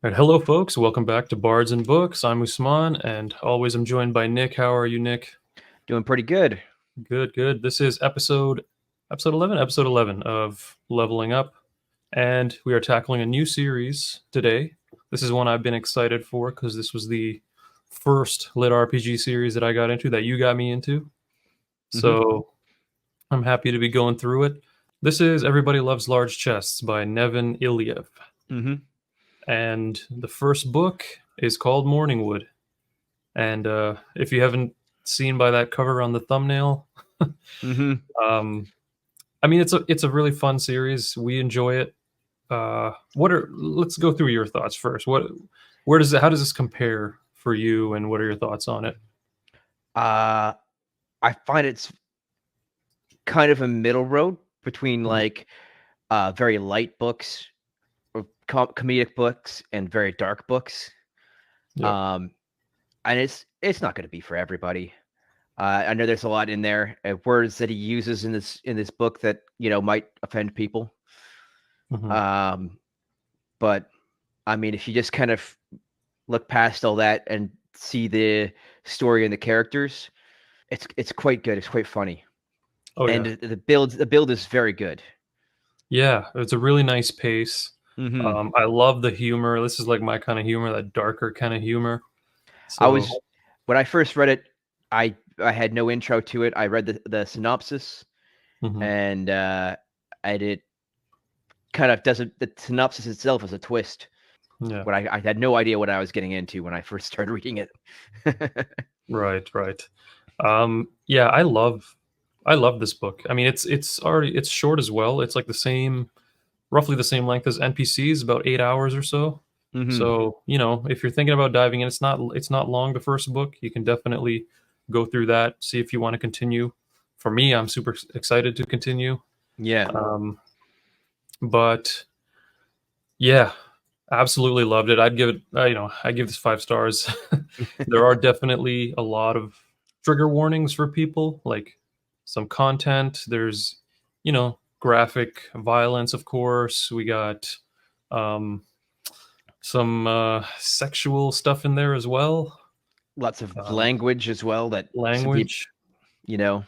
All right, hello, folks. Welcome back to Bards and Books. I'm Usman, and always I'm joined by Nick. How are you, Nick? Doing pretty good. Good, good. This is episode 11 of Leveling Up, and we are tackling a new series today. This is one I've been excited for because this was the first lit RPG series that I got into, that you got me into. hmm So I'm happy to be going through it. This is Everybody Loves Large Chests by Neven Iliev, hmm and the first book is called Morningwood. And if you haven't seen by that cover on the thumbnail, hmm um, I mean it's a really fun series. We enjoy it. Let's go through your thoughts first. How does this compare for you, and what are your thoughts on it? Uh, I find it's kind of a middle road between Mhm. very light books or comedic books and very dark books. Yep. Um, and it's not going to be for everybody. I know there's a lot in there, words that he uses in this book that might offend people. Hmm. Um, but I mean, if you just kind of look past all that and see the story and the characters, it's quite good. It's quite funny, Oh and yeah, the build is very good. yeah. It's a really nice pace. hmm I love the humor. This is like my kind of humor, that darker kind of humor. I So, was when I first read it, I had no intro to it. I read the synopsis, mhm. and and it kind of doesn't. The synopsis itself is a twist. Yeah. When I had no idea what I was getting into when I first started reading it. Right, right. Yeah, I love this book. I mean, it's short as well. It's like roughly the same length as NPCs, about 8 hours or so. hmm So, if you're thinking about diving in, it's not long. The first book, you can definitely go through that, see if you want to continue. For me, I'm super excited to continue. Yeah. Um, but yeah, absolutely loved it. I'd give it, I give this 5 stars. There are definitely a lot of trigger warnings for people, like some content. There's, graphic violence, of course. We got um, some sexual stuff in there as well. Lots of Um, language as well that some people, language. you know,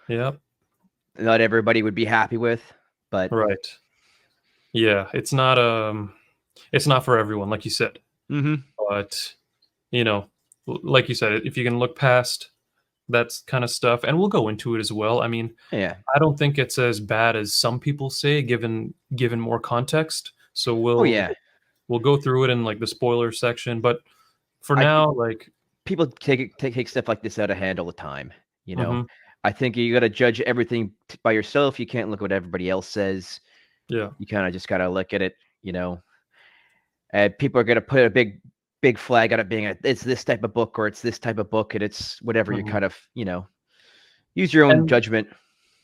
Yep. not everybody would be happy with, but Right. Yeah. It's not for everyone, like you said. hmm But you know, like you said, if you can look past that kind of stuff, and we'll go into it as well. I mean, yeah. I don't think it's as bad as some people say, given more context. So Oh we'll yeah. we'll go through it in like the spoiler section. But for I now, like, People take stuff like this out of hand all the time. You know, mhm, I think you got to judge everything by yourself. You can't look at what everybody else says. yeah, You kind of just got to look at it. And people are gonna put a big flag on it being it's this type of book or it's this type of book, and it's whatever. You mhm. kind of use your own And judgment.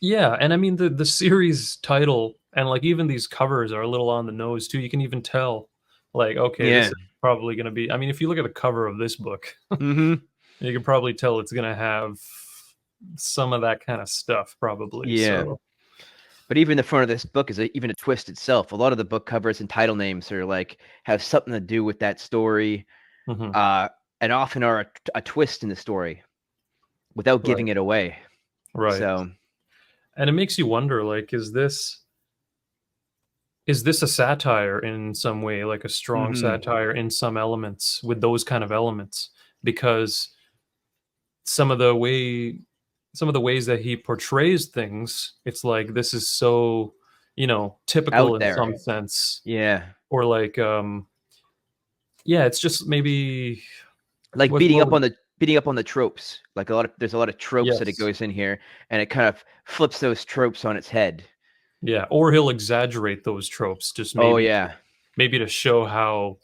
yeah, and I mean the series title and like even these covers are a little on the nose too. You can even tell, like, okay, this Yeah. is probably going to be. I mean, if you look at the cover of this book, hmm you can probably tell it's going to have some of that kind of stuff, probably. Yeah. So, But even the front of this book is even a twist itself. A lot of the book covers and title names are have something to do with that story, mhm, uh, and often are a twist in the story without right, giving it away. right. So, And it makes you wonder, like, is this a satire in some way, like a strong hmm satire in some elements with those kind of elements? Because some of the way some of the ways that he portrays things, it's like this is so, typical out in there, some sense. yeah, Or like, yeah, it's just maybe like what would beating up on the tropes. Like there's a lot of tropes that it yes. goes in here, and it kind of flips those tropes on its head. Yeah, or he'll exaggerate those tropes, just Oh maybe yeah, maybe to show how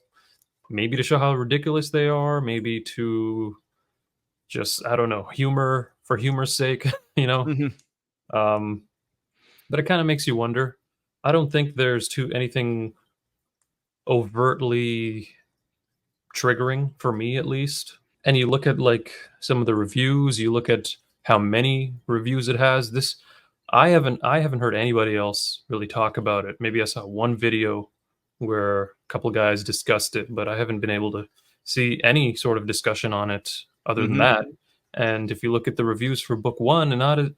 ridiculous they are, maybe to just, I don't know, humor for humor's sake, you know? hmm Um, but it kind of makes you wonder. I don't think there's too anything overtly triggering for me, at least. And you look at like some of the reviews, you look at how many reviews it has. I haven't heard anybody else really talk about it. Maybe I saw one video where a couple guys discussed it, but I haven't been able to see any sort of discussion on it other than Mm-hmm. that. And if you look at the reviews for book one, and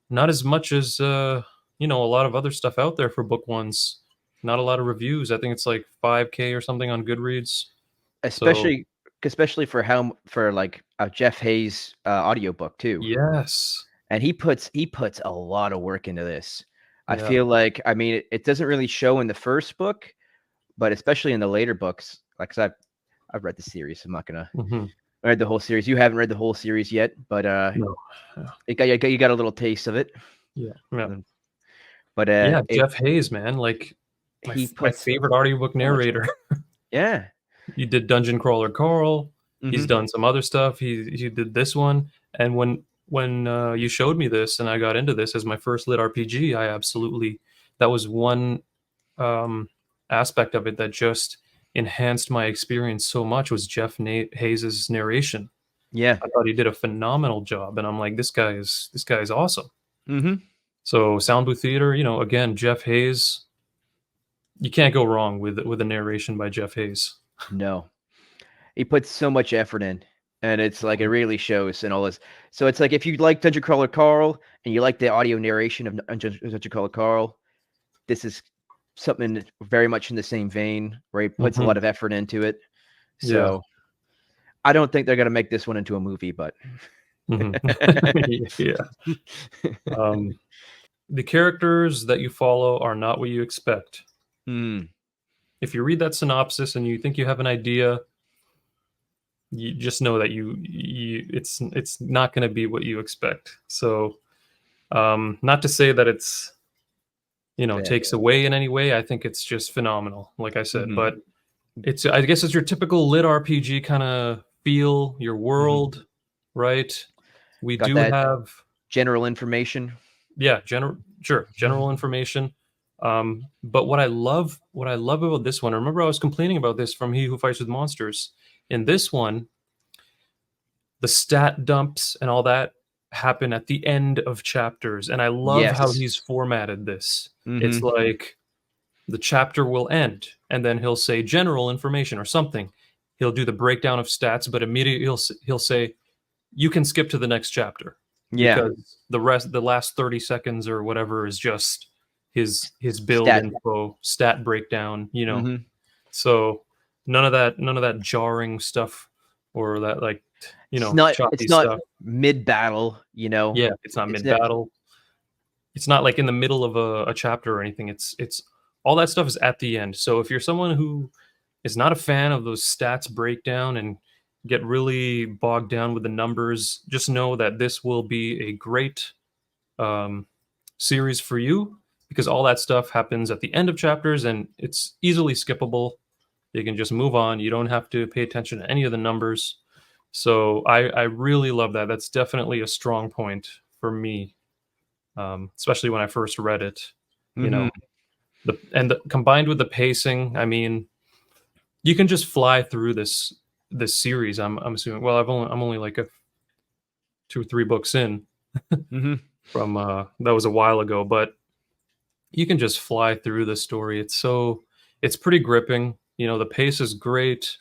not as much as a lot of other stuff out there for book ones. Not a lot of reviews. I think it's like 5K or something on Goodreads. So Especially for like a Jeff Hayes audiobook too. yes, And he puts a lot of work into this. I yeah, feel like, I mean, it doesn't really show in the first book, but especially in the later books, like, 'cause I've read the series. I'm not gonna hmm read the whole series. You haven't read the whole series yet, but no, yeah, you got a little taste of it. yeah, yeah. Um, But Yeah, it Jeff Hayes, man, like he my puts favorite audiobook so much narrator. work. Yeah. He did Dungeon Crawler Carl. He's Hmm. done some other stuff. He did this one. And when you showed me this and I got into this as my first lit RPG, I absolutely that was one um, aspect of it that just enhanced my experience so much was Hayes's narration. Yeah. I thought he did a phenomenal job, and I'm like, this guy is awesome. Hmm. So Sound Booth Theater, again, Jeff Hayes, you can't go wrong with a narration by Jeff Hayes. No, he puts so much effort in, and it's like it really shows in all this. So it's like if you like Dungeon Crawler Carl and you like the audio narration of Dungeon Crawler Carl, this is something very much in the same vein where he puts a Hmm lot of effort into it. Yeah. So I don't think they're gonna make this one into a movie, but hmm yeah. Um, the characters that you follow are not what you expect. Mm, If you read that synopsis and you think you have an idea, you just know that it's not going to be what you expect. So, not to say that it's bad. takes away in any way. I think it's just phenomenal, like I said. Hmm. But I guess it's your typical lit RPG kind of feel, your Hmm. world, right? We Got do that have general information. yeah, general information. But what I love about this one, I remember I was complaining about this from He Who Fights with Monsters. In this one, the stat dumps and all that happen at the end of chapters, and I love how Yes. he's formatted this. It's Hmm. like the chapter will end, and then he'll say general information or something. He'll do the breakdown of stats, but immediately he'll say you can skip to the next chapter Yeah. because the last 30 seconds or whatever is just his build Stat. info, stat breakdown. Hmm. So none of that jarring stuff or that like It's not. choppy It's not stuff. mid battle. You know. Yeah, it's not It's mid not. battle. It's not like in the middle of a chapter or anything. It's all that stuff is at the end. So if you're someone who is not a fan of those stats breakdown and get really bogged down with the numbers, just know that this will be a great um, series for you because all that stuff happens at the end of chapters and it's easily skippable. You can just move on. You don't have to pay attention to any of the numbers. So I really love that. That's definitely a strong point for me, especially when I first read it. You Hmm. know, combined with the pacing, I mean, you can just fly through this series. I'm assuming. Well, I'm only like 2 or 3 books in Hmm. from that was a while ago, but you can just fly through the story. It's pretty gripping. The pace is great.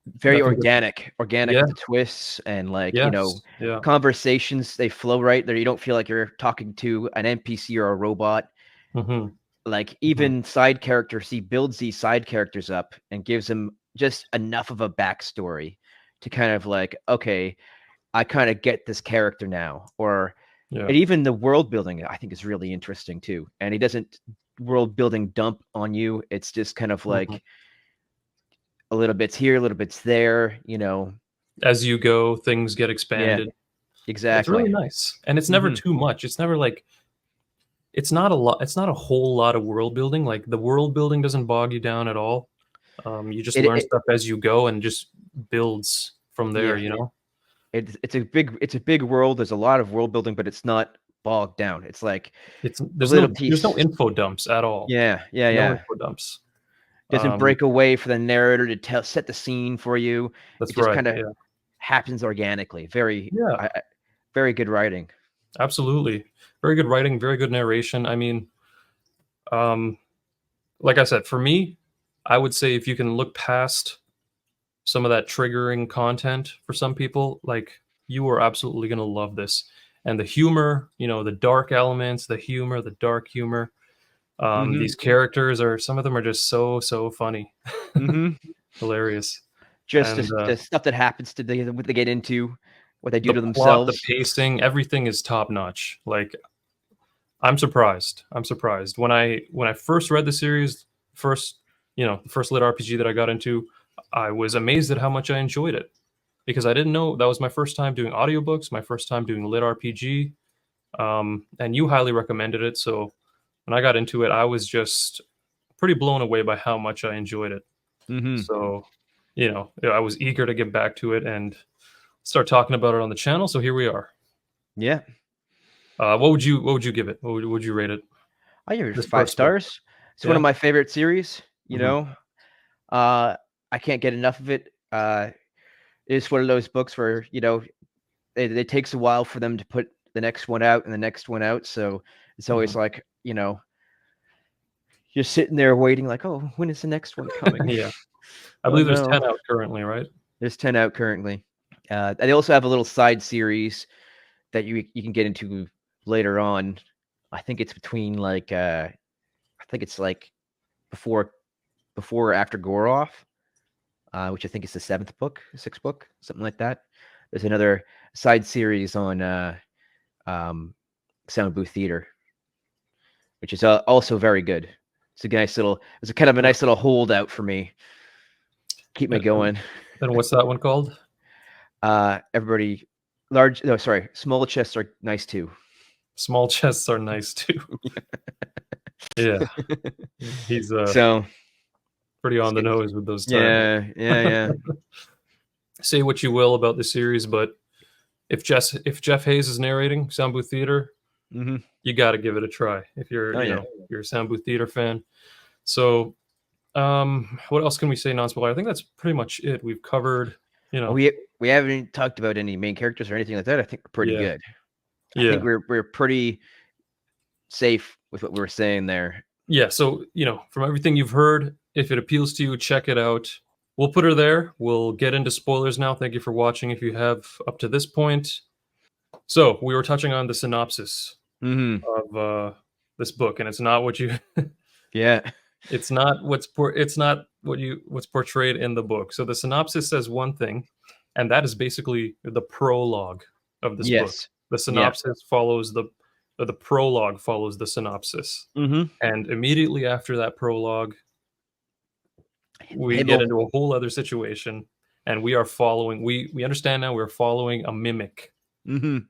I Very think organic yeah, with the twists and, like, yes, yeah, conversations. They flow right there. You don't feel like you're talking to an NPC or a robot. hmm Like, hmm even side characters, he builds these side characters up and gives them just enough of a backstory to kind of like, okay, I kind of get this character now. Or yeah, and even the world building, I think, is really interesting too. And he doesn't world building dump on you. It's just kind of hmm like a little bits here, a little bits there. As you go, things get Yeah, expanded. It's really exactly. nice, and it's never Hmm. too much. It's never like it's not a lot. It's not a whole lot of world building. Like the world building doesn't bog you down at all. You just learn It stuff as you go and just builds from there. Yeah, it's a big world. There's a lot of world building, but it's not bogged down. It's like It's a there's little no piece. info dumps at all. Yeah, yeah, No yeah. info dumps. Doesn't Um, break away for the narrator to set the scene for you. It that's just right. kind of Yeah. happens organically. Very, Yeah. very good writing. Absolutely. Very good writing. Very good narration. I mean, um, like I said, for me, I would say if you can look past some of that triggering content for some people, like, you are absolutely going to love this. And the humor, the dark elements, the humor, the dark humor. Mhm. These characters are some of them are just so funny, Mhm. hilarious, Just and the stuff that happens to what they get into, what they do the to plot, the themselves. pacing, everything is top notch. Like, I'm surprised. I'm surprised when I first read the series, first the first lit RPG that I got into, I was amazed at how much I enjoyed it because I didn't know that was my first time doing audiobooks, my first time doing lit RPG, and you highly recommended it. So when I got into it, I was just pretty blown away by how much I enjoyed it. Mhm. So, I was eager to get back to it and start talking about it on the channel. So here we are. Yeah. What would you give it? What would you rate it? I give it This 5 first book. stars. It's one of Yeah. my favorite series, Hmm. I can't get enough of it. It's one of those books where, it takes a while for them to put the next one out and the next one out, so it's always Hmm. like, you're sitting there waiting like, "Oh, when is the next one coming?" Yeah. I "Oh, believe there's no." 10 out currently, right? There's 10 out currently. They also have a little side series that you can get into later on. I think it's between, like, I think it's, like, before or after Goroth, which I think is the 7th book, 6th book, something like that. There's another side series on, um, Sound Booth Theater, which is, also very good. It's a kind of a Yeah. nice little holdout for me. Keep me And, and, going. and what's that one called? Everybody small chests are nice too. Small chests are nice too. Yeah. He's So, pretty it's on the good. nose with those terms. Yeah, yeah, yeah. Say what you will about the series, but if Jeff Hayes is narrating Sound Booth Theater, Mhm. you got to give it a try if Oh, yeah. you're a Sound Booth Theater fan. So, what else can we say non-spoiler? I think that's pretty much it. We've covered, you Oh, know, we haven't talked about any main characters or anything like that. I think we're pretty yeah, good. I think yeah, we're pretty safe with what we were saying there. yeah. So, from everything you've heard, if it appeals to you, check it out. We'll put her there. We'll get into spoilers now. Thank you for watching. If you have up to this point, so we were touching on the synopsis Mhm. of this book, and it's not what you Yeah. it's not what's portrayed in the book. So the synopsis says one thing, and that is basically the prologue of this book. Yes. The Yeah. synopsis follows the prologue follows the synopsis. Mhm. And immediately after that prologue, we get Hibble. into a whole other situation, and we understand now we're following a mimic. Mhm.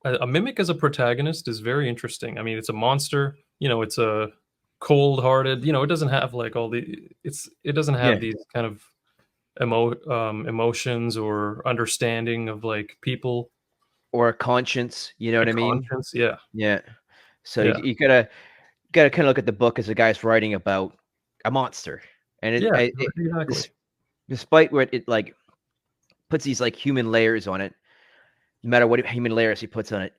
A mimic as a protagonist is very interesting. I mean, it's a monster. It's a cold-hearted. It doesn't have like all it doesn't have Yeah. these kind of emotions or understanding of like people, Or a conscience, you know a what I mean? conscience. Yeah, Yeah. So yeah, you gotta kinda look at the book as a guy's writing about a monster, and yeah, it exactly. despite what it, like, puts these, like, human layers on it, no matter what human layers he puts on it,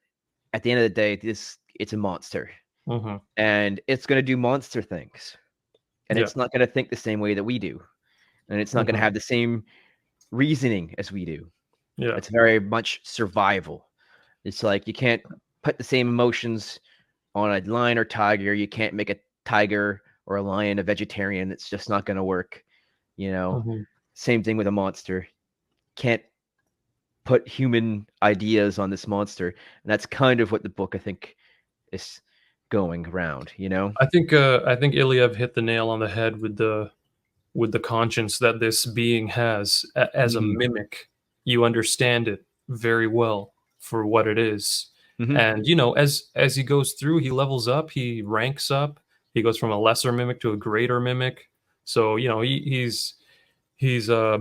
at the end of the day, it's a monster, Hmm. and it's gonna do monster things, and Yeah, it's not gonna think the same way that we do, and it's not gonna hmm, have the same reasoning as we do. yeah, It's very much survival. It's like you can't put the same emotions on a lion or tiger. You can't make a tiger or a lion a vegetarian. It's just not gonna work, you know? hmm. Same thing with a monster. Can't put human ideas on this monster, and that's kind of what the book, I think, is going around, you know? I think Iliev hit the nail on the head with the conscience that this being has as a Mhm. mimic. You understand it very well for what it is, Mhm. and as he goes through, he levels up, he ranks up, he goes from a lesser mimic to a greater mimic. So he's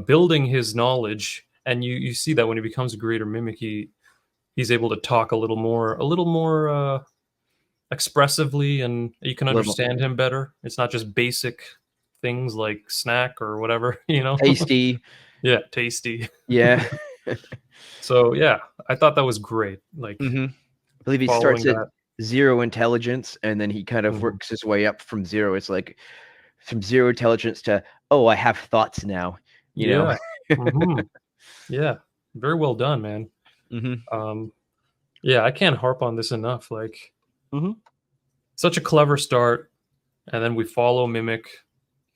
building his knowledge, and you see that when he becomes a greater mimic, he's able to talk a little more expressively, and you can Little understand him better. It's not just basic things like snack or whatever, tasty. Yeah, tasty. Yeah. So yeah, I thought that was great. Like Mhm. I believe he starts following at that. 0 intelligence, and then he kind of Mhm. works his way up from 0. It's like from zero intelligence to, oh, I have thoughts now. You know. Yeah. Hmm. Yeah. Very well done, man. Mm-hmm. Yeah, I can't harp on this enough. Like, Mm-hmm. such a clever start, and then we follow Mimic.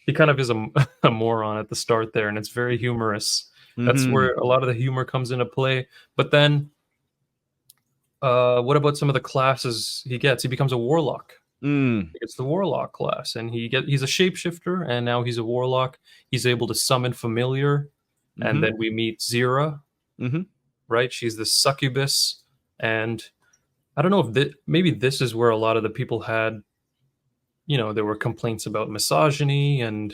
He kind of is a, a moron at the start there, and it's very humorous. That's Mm-hmm. where a lot of the humor comes into play. But then, what about some of the classes he gets? He becomes a warlock. Mm. He gets the warlock class, and he's a shapeshifter, and now he's a warlock. He's able to summon familiar, and Mm-hmm. then we meet Zira, Mm-hmm. right? She's the succubus, and I don't know if maybe this is where a lot of the people had, there were complaints about misogyny and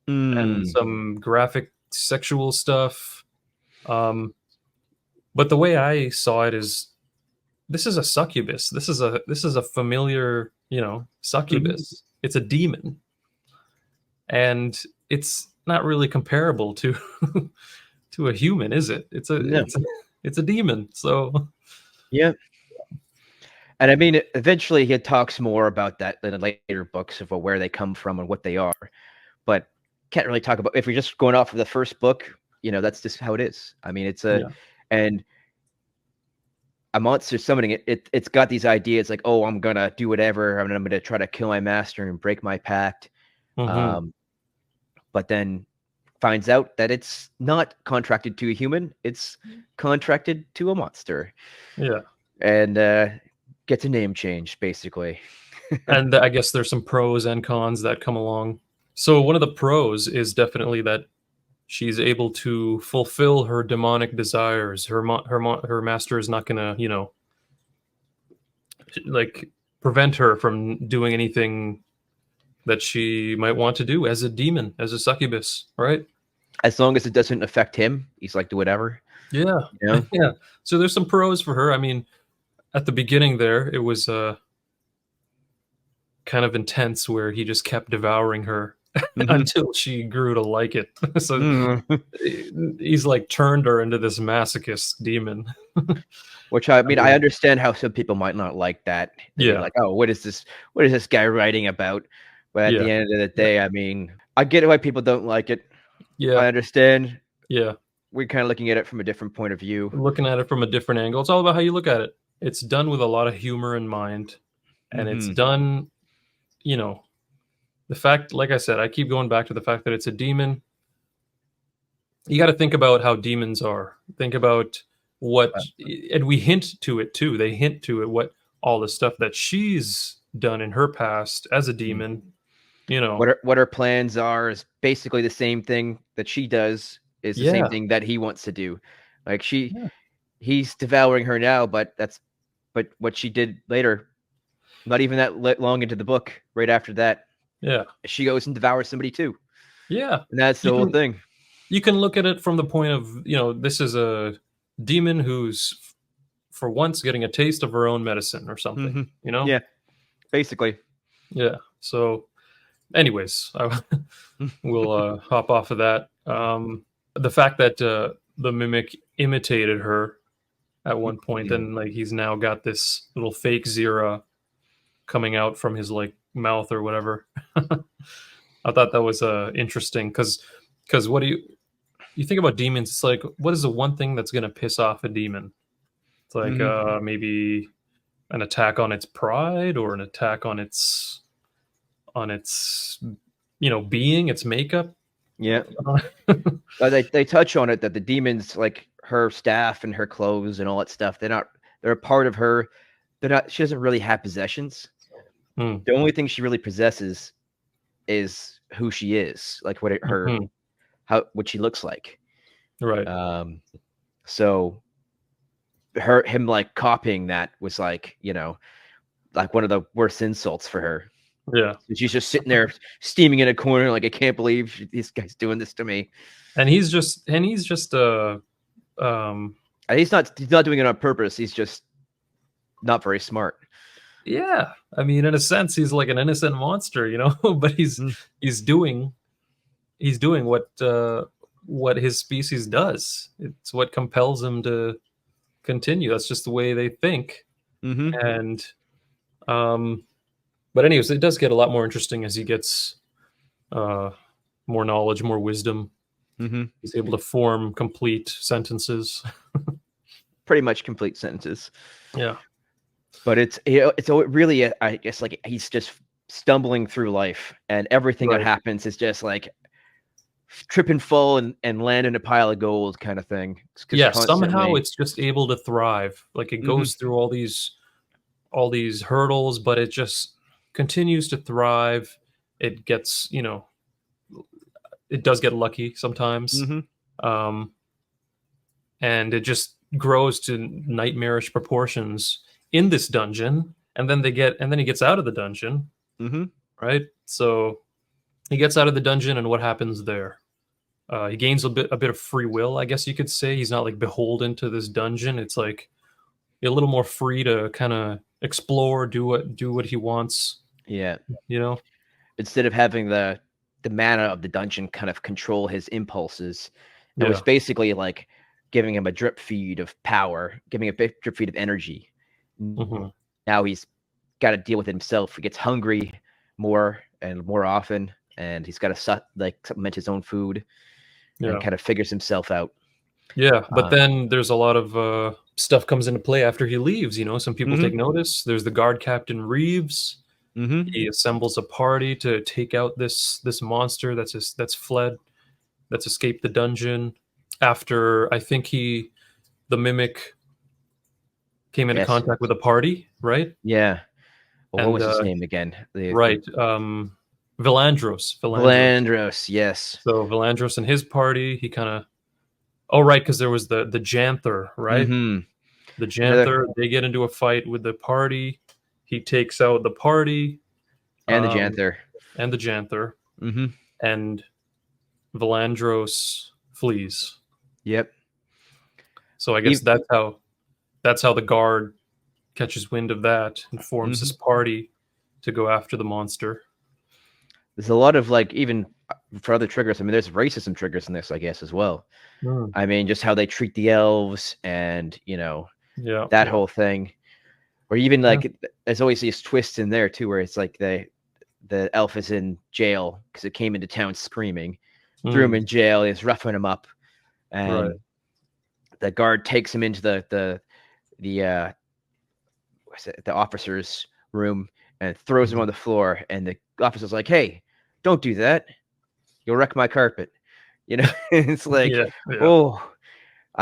Mm. some graphic sexual stuff. Um, but the way I saw it is, this is a succubus. This is a familiar, Mm-hmm. succubus. It's a demon, and it's not really comparable to to a human, is it? No. It's a demon. So Yeah. And I mean, eventually he talks more about that in the later books of where they come from and what they are, but can't really talk about, if you're just going off of the first book, that's just how it is. I mean, yeah. and a monster summoning it's got these ideas like, oh, I'm gonna do whatever, and I'm gonna try to kill my master and break my pact. Hmm. Um, but then finds out that it's not contracted to a human, it's contracted to a monster, Yeah. and gets a name change, basically. And I guess there's some pros and cons that come along. So one of the pros is definitely that she's able to fulfill her demonic desires. Her master is not gonna, like, prevent her from doing anything that she might want to do as a demon, as a succubus, right? As long as it doesn't affect him, he's like, do whatever. Yeah. You know? Yeah. So there's some pros for her. I mean, at the beginning there, it was kind of intense where he just kept devouring her Mhm. until she grew to like it. So Mm. he's like turned her into this masochist demon. Which, I I mean, I mean, understand how some people might not like that. They'd be yeah, like, "Oh, what is this? What is this guy writing about?" But at yeah, the end of the yeah, day, I mean, I get why people don't like it. yeah, I understand. yeah. We're kind of looking at it from a different point of view. Looking at it from a different angle, it's all about how you look at it. It's done with a lot of humor in mind, and it's Mhm. done, you know, the fact, like I said, I keep going back to the fact that it's a demon. You got to think about how demons are. Think about what, and we hint to it too. They hint to it, what all the stuff that she's done in her past as a Mm. demon. You know, What her plans are is basically the same thing that she does, is the same yeah, thing that he wants to do. Like, yeah, he's devouring her now, but what she did later, not even that long into the book, right after that, yeah, she goes and devours somebody too. yeah. And that's the You whole can thing. you can look at it from the point of, this is a demon who's for once getting a taste of her own medicine or something. Mhm. You know, Yeah, basically. yeah. So, anyways, we'll hop off of that. The fact that the mimic imitated her at one point, Mhm. and like he's now got this little fake Zira coming out from his like mouth or whatever. I thought that was interesting because what do you think about demons? It's like, what is the one thing that's going to piss off a demon? It's like Mhm. maybe an attack on its pride, or an attack on its being, its makeup. Yeah. They touch on it that the demons, like her staff and her clothes and all that stuff, they're a part of her. They're not She doesn't really have possessions. Mm, The only thing she really possesses is who she is, like mhm. what she looks like. Right. Um so him like copying that was like, like one of the worst insults for her. Yeah. And she's just sitting there steaming in a corner, like, I can't believe this guy's doing this to me. And he's just um And he's not doing it on purpose. He's just not very smart. yeah, I mean, in a sense he's like an innocent monster, but Mm, he's doing he's doing what his species does. It's what compels him to continue. That's just the way they think. mhm. And but anyways, it does get a lot more interesting as he gets more knowledge, more wisdom. Mm-hmm. He's able to form complete sentences. Pretty much complete sentences. Yeah. But it's really, I guess, like he's just stumbling through life, and everything that Right. happens is just like trip and fall and land in a pile of gold kind of thing. It's just Yeah, somehow constantly. it's just able to thrive. Like it Mm-hmm. goes through all these hurdles, but it just continues to thrive. It gets, it does get lucky sometimes. Mm-hmm. Um, and it just grows to nightmarish proportions in this dungeon. And then he gets out of the dungeon, Mm-hmm. right? So he gets out of the dungeon, and what happens there? He gains a bit of free will, I guess you could say. He's not like beholden to this dungeon. It's like a little more free to kind of explore, do what he wants. Yeah. You know? Instead of having the mana of the dungeon kind of control his impulses, it was Yeah. basically like giving him a drip feed of power, giving a drip feed of energy. Hmm. Now he's got to deal with it himself. He gets hungry more and more often, and he's got to supplement his own food and Yeah. kind of figures himself out. Yeah. But Uh, then there's a lot of stuff comes into play after he leaves. Some people mm-hmm, take notice. There's the guard captain Reeves. mm-hmm. He assembles a party to take out this monster that's fled, that's escaped the dungeon. After I think the mimic came into Yes, contact with a party, right? yeah. Well, what And was his name again? The right, Vilandros. Valandros. Yes. So Vilandros and his party, he kind of oh right, because there was the Janther, right? Mm-hmm. The Another Janther, they get into a fight with the party. He takes out the party, and the um, Janther. and the Janther, Mm-hmm. and Vilandros flees. Yep. So I guess E- that's how the guard catches wind of that and forms mm-hmm. this party to go after the monster. There's a lot of like even for other triggers. I mean, there's racism triggers in this, I guess, as well. Mm. I mean, just how they treat the elves, and Yeah, that yeah, whole thing. Or even yeah. like there's always these twists in there too, where it's like the elf is in jail because it came into town screaming, threw him Mm. in jail, is roughing him up, Right. and the guard takes him into the the officer's room and throws him Mhm. on the floor, and the officer's like, "Hey, don't do that. You'll wreck my carpet." It's like, Yeah, yeah. oh,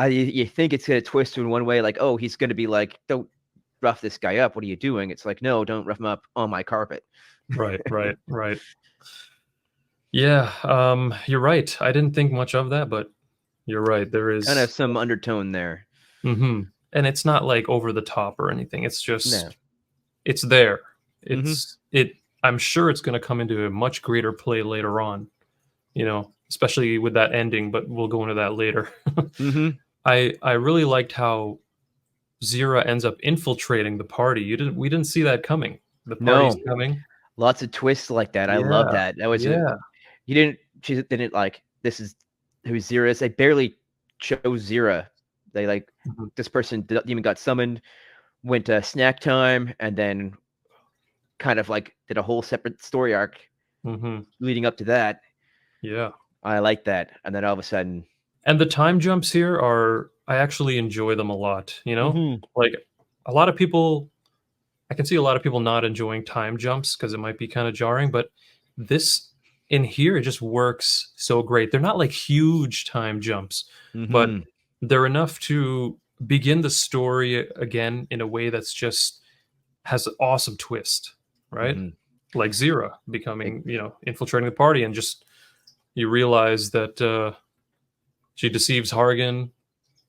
you think it's gonna twist in one way, like, oh, he's gonna be like, don't rough this guy up. What are you doing? It's like, no, don't rough him up on my carpet. Right, right, right. Yeah, you're right. I didn't think much of that, but you're right. There Kind of is. some undertone there. And it's not like over the top or anything. It's No. just it's there. Mm-hmm. I'm sure it's going to come into a much greater play later on, especially with that ending, but we'll go into that later. Mm-hmm. I really liked how Zira ends up infiltrating the party. We didn't see that coming. The party's No. coming. Lots of twists like that. I love Yeah. that. That was Yeah. she didn't like, this is who Zira is. They barely chose Zira. They like, Mhm. this person even got summoned, went to snack time, and then kind of like did a whole separate story arc Mhm. leading up to that. Yeah. I like that. And then all of a sudden, And the time jumps here I actually enjoy them a lot. mm-hmm. Like a lot of people I can see a lot of people not enjoying time jumps because it might be kind of jarring, but this in here it just works so great. They're not like huge time jumps, but Mm-hmm. they're enough to begin the story again in a way that's just has an awesome twist, right? Mm-hmm. Like Zira becoming, infiltrating the party and just you realize that she deceives Hargan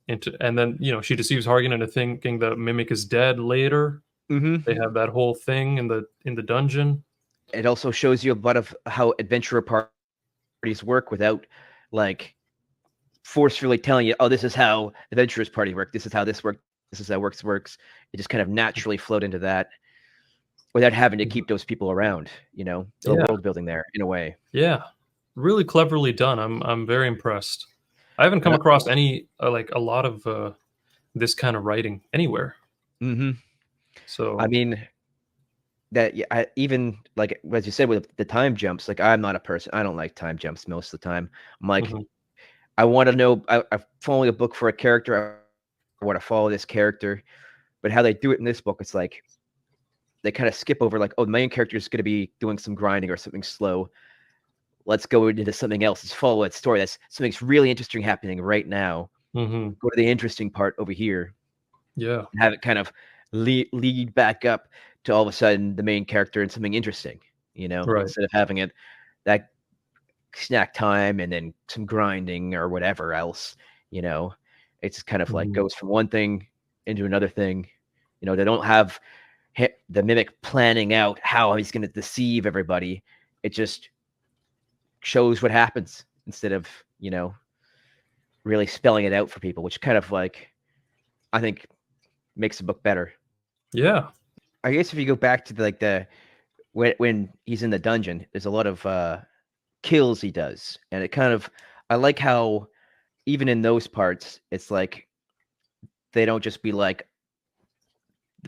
and then she deceives Hargan into thinking the mimic is dead later. Mm-hmm. They have that whole thing in the dungeon. It also shows you a lot of how adventurer parties work without like forcefully telling you, oh, this is how adventurers party work. This is how this works. This is how works. It just kind of naturally flowed into that without having to keep those people around, the Yeah, world building there in a way. yeah, really cleverly done. I'm very impressed. I haven't come And across any like a lot of this kind of writing anywhere. mm-hmm. I So mean, that even like as you said with the time jumps, like I'm not a person. I don't like time jumps most of the time. I'm like, Mhm. I want to know. I'm following a book for a character. I want to follow this character, but how they do it in this book, it's like they kind of skip over like, oh, the main character is going to be doing some grinding or something slow. Let's go into something else. Let's follow that story. That's something's really interesting happening right now. Mhm. Go to the interesting part over here Yeah. and have it kind of lead back up to all of a sudden the main character and something interesting, Right. instead of having it that snack time and then some grinding or whatever else, you know. It's kind of like Mhm. goes from one thing into another thing. They don't have the mimic planning out how he's going to deceive everybody. It just shows what happens instead of, really spelling it out for people, which kind of like I think makes the book better. Yeah. I guess if you go back to the when he's in the dungeon, there's a lot of kills he does, and it kind of I like how even in those parts, it's like they don't just be like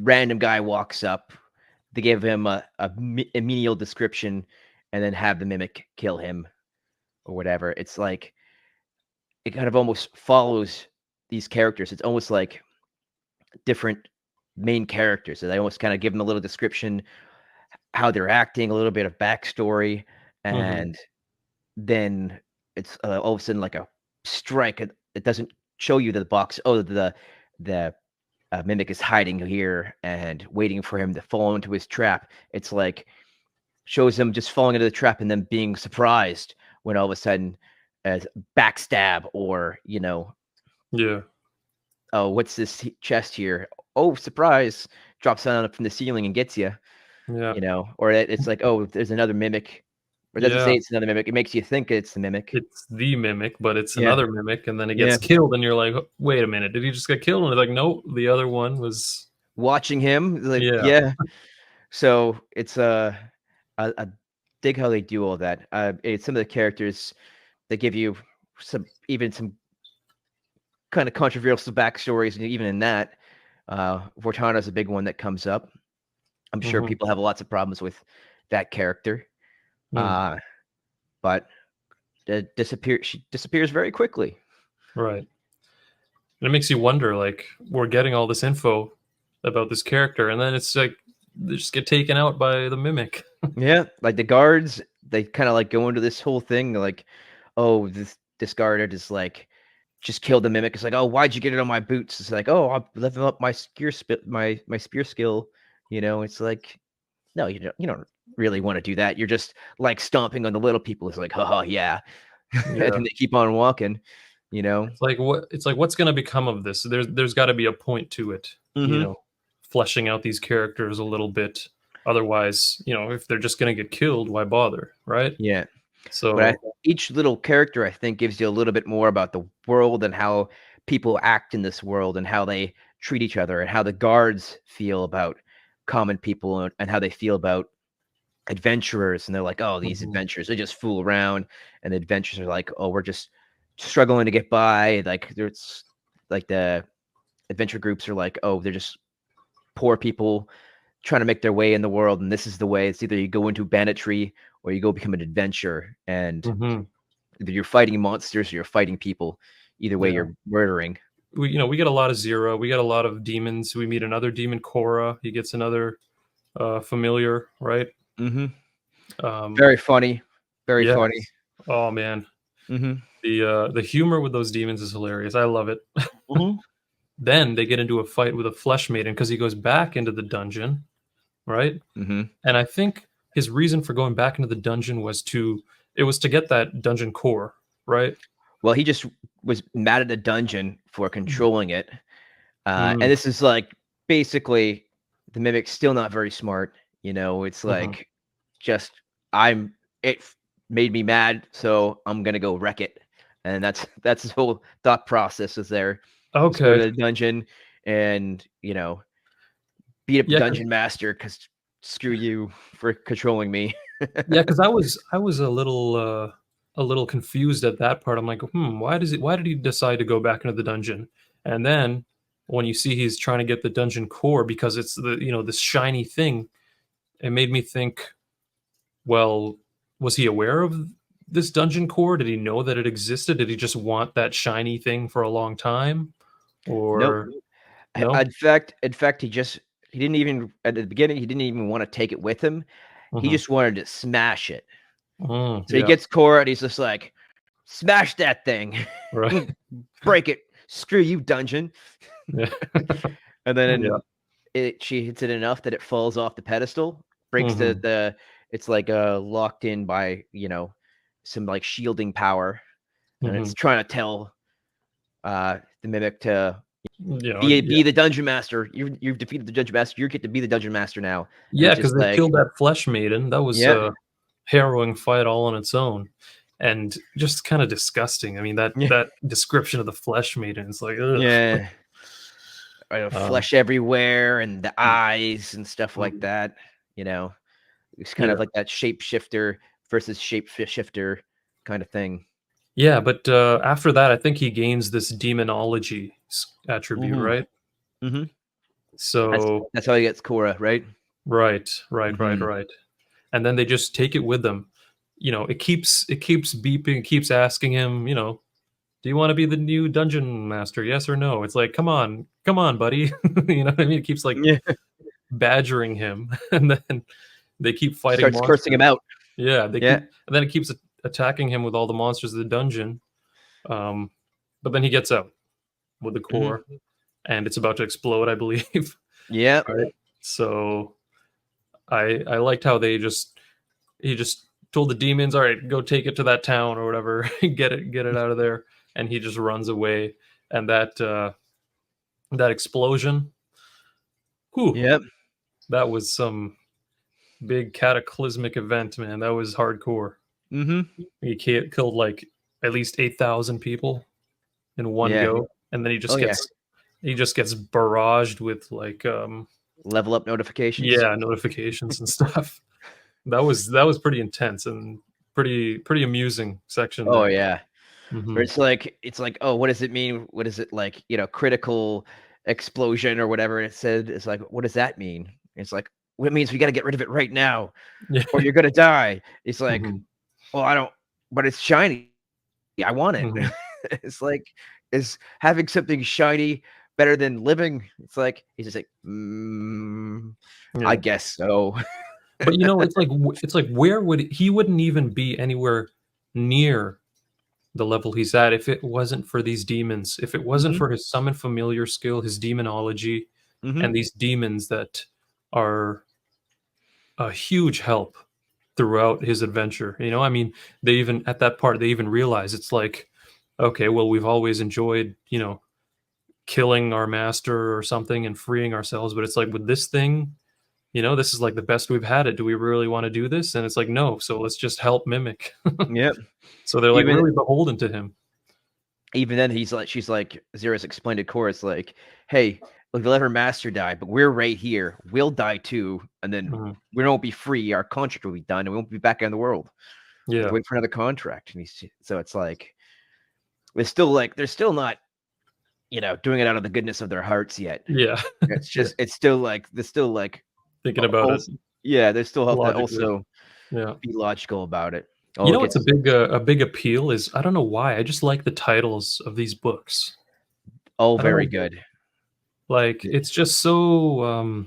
random guy walks up, they give him a menial description, and then have the mimic kill him or whatever. It's like it kind of almost follows these characters. It's almost like different main characters. So they almost kind of give them a little description, how they're acting, a little bit of backstory, Mhm. and then it's all of a sudden like a strike. It doesn't show you the box. Oh, the mimic is hiding here and waiting for him to fall into his trap. It's like shows him just falling into the trap and then being surprised when all of a sudden as backstab or Yeah. oh, what's this chest here? Oh, surprise! Drops down from the ceiling and gets you. Yeah. Or it's like, oh, there's another mimic. Or it doesn't say Yeah. it's another mimic. It makes you think it's the mimic. It's the mimic, but it's Yeah, another mimic, and then it gets yeah. killed, and you're like, "Wait a minute, did he just get killed?" And they're like, "Nope, the other one was." Watching him, like, Yeah. yeah. So it's I dig how they do all that. It's some of the characters that give you some kind of controversial backstories, and even in that, Vortana's a big one that comes up. I'm sure Mhm. people have lots of problems with that character, Mm. uh, but she disappears very quickly. Right. And it makes you wonder, like, we're getting all this info about this character, and then it's like they just get taken out by the mimic. Yeah, like the guards, they kind of like go into this whole thing like, oh, this guard is like just killed the mimic. It's like, oh, why'd you get it on my boots? It's like, oh, I'm leveling up my my spear skill. It's like, no, you don't really want to do that. You're just like stomping on the little people. It's like, haha, yeah, and Yeah. then they keep on walking. You know. It's like what's gonna become of this? There's gotta be a point to it, Hmm. fleshing out these characters a little bit. Otherwise, if they're just gonna get killed, why bother, right? Yeah. But So each little character, I think, gives you a little bit more about the world and how people act in this world and how they treat each other and how the guards feel about common people and how they feel about adventurers. And they're like, oh, these mhm, adventurers, they just fool around. And the adventurers are like, oh, we're just struggling to get by. Like, there's like the adventure groups are like, oh, they're just poor people trying to make their way in the world. And this is the way. It's either you go into banditry or you go become an adventurer. And mhm, either you're fighting monsters or you're fighting people. Either way, yeah. you're murdering. We get a lot of Zero, we get a lot of demons, we meet another demon, Korra, he gets another, familiar, right? Mhm. Um, Very funny. Very funny. yes. Oh, man. Mhm. The humor with those demons is hilarious, I love it. Mhm. Then they get into a fight with a flesh maiden because he goes back into the dungeon, right? Mhm. And I think his reason for going back into the dungeon was to get that dungeon core, right? Well, he just was mad at the dungeon for controlling it. And Mm, this is like basically the mimic's still not very smart. It's mhm. like just I'm it made me mad, so I'm gonna go wreck it. And that's his whole thought process is there. Just go Okay. to the dungeon and, beat up the Yeah, 'cause dungeon master because screw you for controlling me. yeah, 'cause I was a little confused at that part. I'm like, why did he decide to go back into the dungeon? And then when you see he's trying to get the dungeon core because it's this shiny thing, it made me think, well, was he aware of this dungeon core? Did he know that it existed? Did he just want that shiny thing for a long time? Nope. Or no? In fact, he didn't even at the beginning, he didn't even wanna take it with him. He Mhm. just wanted to smash it. So he Yeah, gets Cora and he's just like, "Smash that thing. right. Break it. Screw you, dungeon." Yeah. And Yeah. then she hits it enough that it falls off the pedestal, breaks Mhm. the it's like, locked in by, some, like, shielding power, and it's Mhm. trying to tell, the mimic to Yeah. be the dungeon master. You've defeated the dungeon master. You get to be the dungeon master now. And Yeah, it's because just they like, killed that flesh maiden. That was yeah, a harrowing fight all on its own, and just kinda disgusting. I mean, that yeah, that description of the flesh maiden is like, ugh. yeah. Um, Flesh everywhere and the mm, eyes and stuff like mm, that. You know, it's kind of yeah. like that shapeshifter versus shapeshifter kind of thing. Yeah, but, after that, I think he gains this demonology attribute, Hmm. right? Hmm. That's So that's how he gets Cora, right? right, right, right, Hmm. right. And then they just take it with them. It keeps beeping, it keeps asking him, "Do you wanna be the new dungeon master? Yes or no?" It's like, come on, buddy." You know what I mean? It keeps, like, Yeah. badgering him, and then they keep fighting Starts cursing him monsters. out. Yeah, Yeah. and then it keeps attacking him with all the monsters of the dungeon, um, but then he gets out with the Hmm. core, and it's about to explode, I believe. Yeah. Right? So, I liked how he just told the demons, "Alright, go take it to that town," or whatever, get it out of there," and he just runs away, and that explosion, whew, Yep. that was some big cataclysmic event, man. That was hardcore. Hmm. He killed, like, at least 8,000 people in one Yeah. go, and then Oh yeah. he just gets barraged with, like, Level up notifications. yeah, notifications and stuff. That was pretty intense and pretty amusing section Oh there. yeah. Or Mhm. it's like, oh, what does it mean? What is it like? Critical explosion or whatever it said. It's like, what does that mean? It's like, well, it means we got to get rid of it right now, Yeah. or you're gonna die. It's like, Mhm. well, I don't, but it's shiny. I want it. Mhm. It's like, is having something shiny better than living? It's like he's just like, I Yeah. guess so. But, it's like, where would he wouldn't even be anywhere near the level he's at if it wasn't for these demons, if it wasn't Hmm. for his summon familiar skill, his demonology, Hmm. and these demons that are a huge help throughout his adventure. I mean, they even at that part they even realize it's like, okay, well, we've always enjoyed, killing our master or something and freeing ourselves, but it's like with this thing, this is like the best we've had it. Do we really want to do this? And it's like, no, so let's just help mimic. Yep. So they're like Even really beholden to him. even then, she's like, Zera's explained to Chorus, like, hey, look, they'll let her master die, but we're right here. We'll die too, and then Mhm. we won't be free. Our contract will be done, and we won't be back in the world. We have to Yeah. wait for another contract. And so it's like they're still not, doing it out of the goodness of their hearts yet. Yeah. Yeah. It's still like they're still like, Thinking about it also, yeah, they still have to logically. also Yeah. be logical about it. Oh, it What's gets a big appeal is I don't know why, I just like the titles of these books. all I don't very know, good. like, it's just so,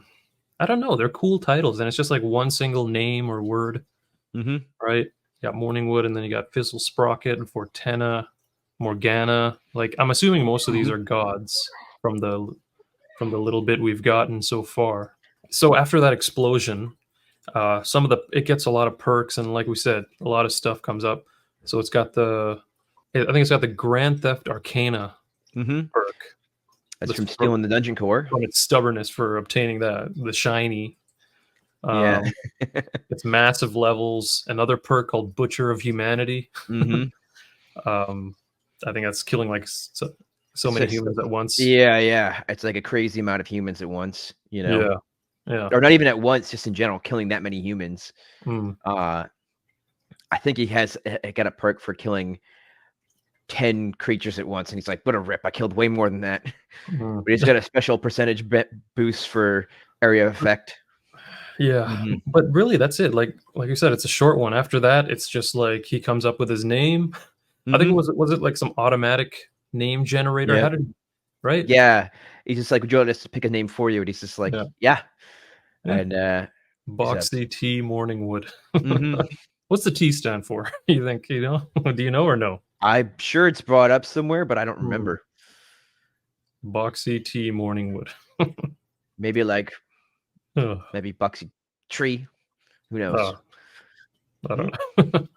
I don't know, they're cool titles, and it's just, like, one single name or word, Hmm. right? You got Morningwood, and then you got Fizzle Sprocket and Fortena, Morgana, like, I'm assuming most of these Hmm. are gods from the little bit we've gotten so far. So after that explosion, some of it gets a lot of perks, and like we said, a lot of stuff comes up. So I think it's got the Grand Theft Arcana Hmm. perk, That's the from stealing the dungeon core. from its stubbornness for obtaining the shiny. Yeah. Um, it's massive levels. Another perk called Butcher of Humanity. Hmm. um, I think that's killing like so So, many humans at once. yeah, yeah. It's like a crazy amount of humans at once, Yeah, yeah. or not even at once, just in general, killing that many humans. Mm, Uh, I think he got a perk for killing 10 creatures at once, and he's like, "What a rip! I killed way more than that." mm. But he's got a special percentage boost for area effect. Yeah, Mhm. but really, that's it. Like you said, it's a short one. After that, it's just like he comes up with his name. I think it Mhm. was it like some automatic name generator? How Yep. did right? Yeah. He's just like, "Would you want us to pick a name for you?" And he's just like, Yeah, "Yeah." yeah. And, he's a Boxy T Morningwood. mhm. What's the T stand for? You think you know? Do you know or no? I'm sure it's brought up somewhere, but I don't Hmm. remember. Boxy T Morningwood. Maybe, like, Ugh, maybe Buxy Tree. Who knows? uh, I Mhm. don't know.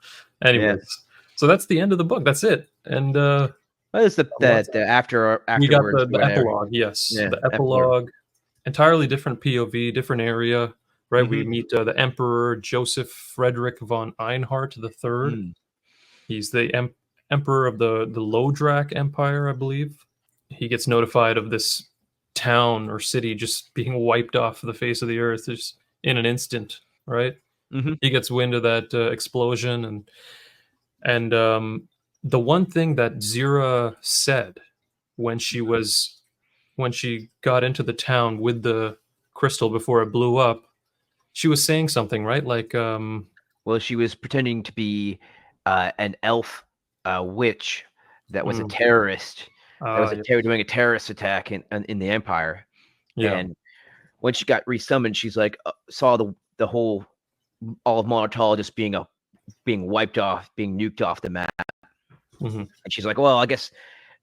Yeah. Anyways, so that's the end of the book. That's it, and Well, it's lots. the We got afterwards or the whatever. epilogue. Yes, Yeah, the epilogue. epilogue. Entirely different POV, different area. Right, we Mhm. meet the Emperor Joseph Frederick von Einhard the Third. Mm. He's the emperor of the Lodrak Empire, I believe. He gets notified of this town or city just being wiped off the face of the earth just in an instant, right? Mhm. He gets wind of that explosion, and the one thing that Zira said when she was when she got into the town with the crystal before it blew up, she was saying something, right? Like, Well, she was pretending to be, an elf, witch that was a mm, terrorist, that was yeah, doing a terrorist attack in the Empire, yeah, and when she got resummoned, she's like, saw the whole all of Monotol just being wiped off, being nuked off the map, mhm. and she's like, "Well, I guess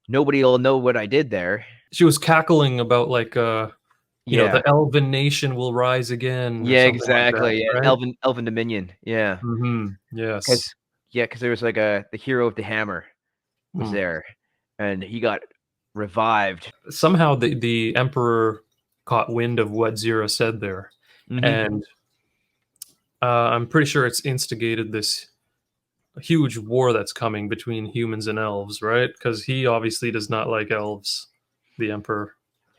nobody will know what I did there." She was cackling about like, Yeah. the elven nation will rise again or Yeah, something like that, exactly, yeah, right? Elven Dominion, yeah, Mhm. because Yes. yeah, because there was, like, the hero of the hammer was Mm. there, and he got revived. Somehow the emperor caught wind of what Zira said there, Mhm, and, I'm pretty sure it's instigated this huge war that's coming between humans and elves, right? Because he obviously does not like elves, the emperor.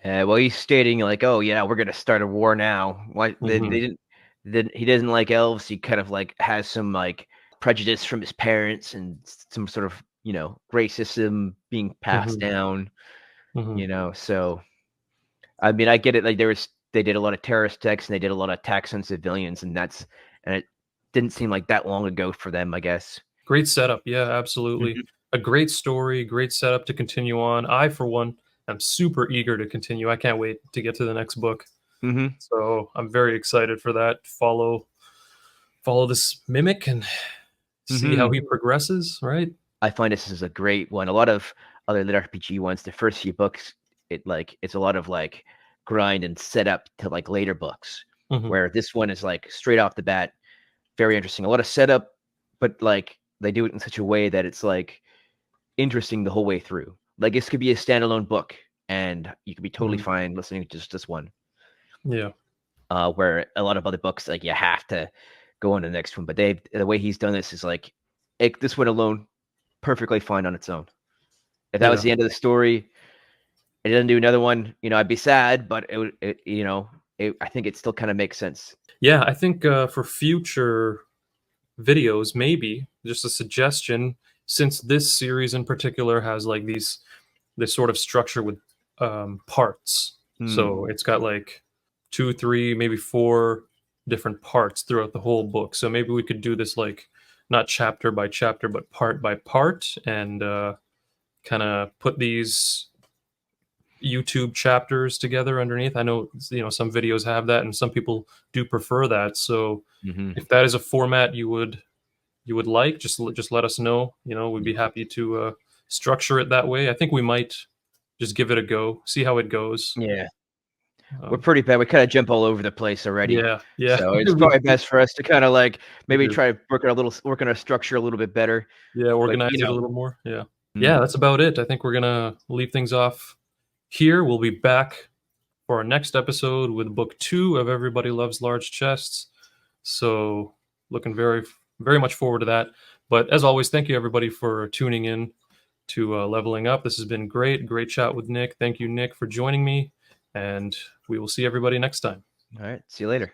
well, he's stating like, "Oh, yeah, we're gonna start a war now." Why they Mhm. didn't then he doesn't like elves, he kind of, like, has some, like, prejudice from his parents and some sort of, racism being passed Mhm. down, Mhm. so I mean, I get it, like, they did a lot of terrorist attacks, and they did a lot of attacks on civilians, and it didn't seem like that long ago for them, I guess. Great setup. Yeah, absolutely. Mhm, A great story, great setup to continue on. I, for one, am super eager to continue. I can't wait to get to the next book. mhm, So I'm very excited for that. Follow this mimic and see how mhm. he progresses, right? I find this is a great one. A lot of other lit RPG ones, the first few books, it's a lot of, like, grind and set up to, like, later books, Mhm. where this one is, like, straight off the bat, very interesting. A lot of setup, but, like, they do it in such a way that it's, like, interesting the whole way through. Like, this could be a standalone book, and you could be totally Mhm. fine listening to just this one. Yeah. Where a lot of other books, like, you have to go on to the next one, but the way he's done this is, like, this one alone, perfectly fine on its own. If that was Yeah. the end of the story, and it doesn't do another one, I'd be sad, but I think it still kinda makes sense. Yeah, I think, for future videos, maybe just a suggestion, since this series in particular has like this sort of structure with parts. Hmm. So it's got like two, three, maybe four different parts throughout the whole book. So maybe we could do this like not chapter by chapter, but part by part, and kind of put these YouTube chapters together underneath. I know some videos have that, and some people do prefer that. So Mhm. if that is a format you would like, just let us know. We'd be happy to structure it that way. I think we might just give it a go, see how it goes. Yeah. We're Um, pretty bad. We kinda jump all over the place already. yeah, yeah, So, it's probably best for us to kinda, like, it maybe is. try to work on our structure a little bit better, Yeah, but, organize it a little more. Yeah, yeah, mm. that's about it. I think we're gonna leave things off here. We'll be back for our next episode with book 2 of Everybody Loves Large Chests. So looking very, very much forward to that. But as always, thank you everybody for tuning in to Leveling Up. This has been great. Great chat with Nick. Thank you, Nick, for joining me. And we will see everybody next time. Alright, see you later.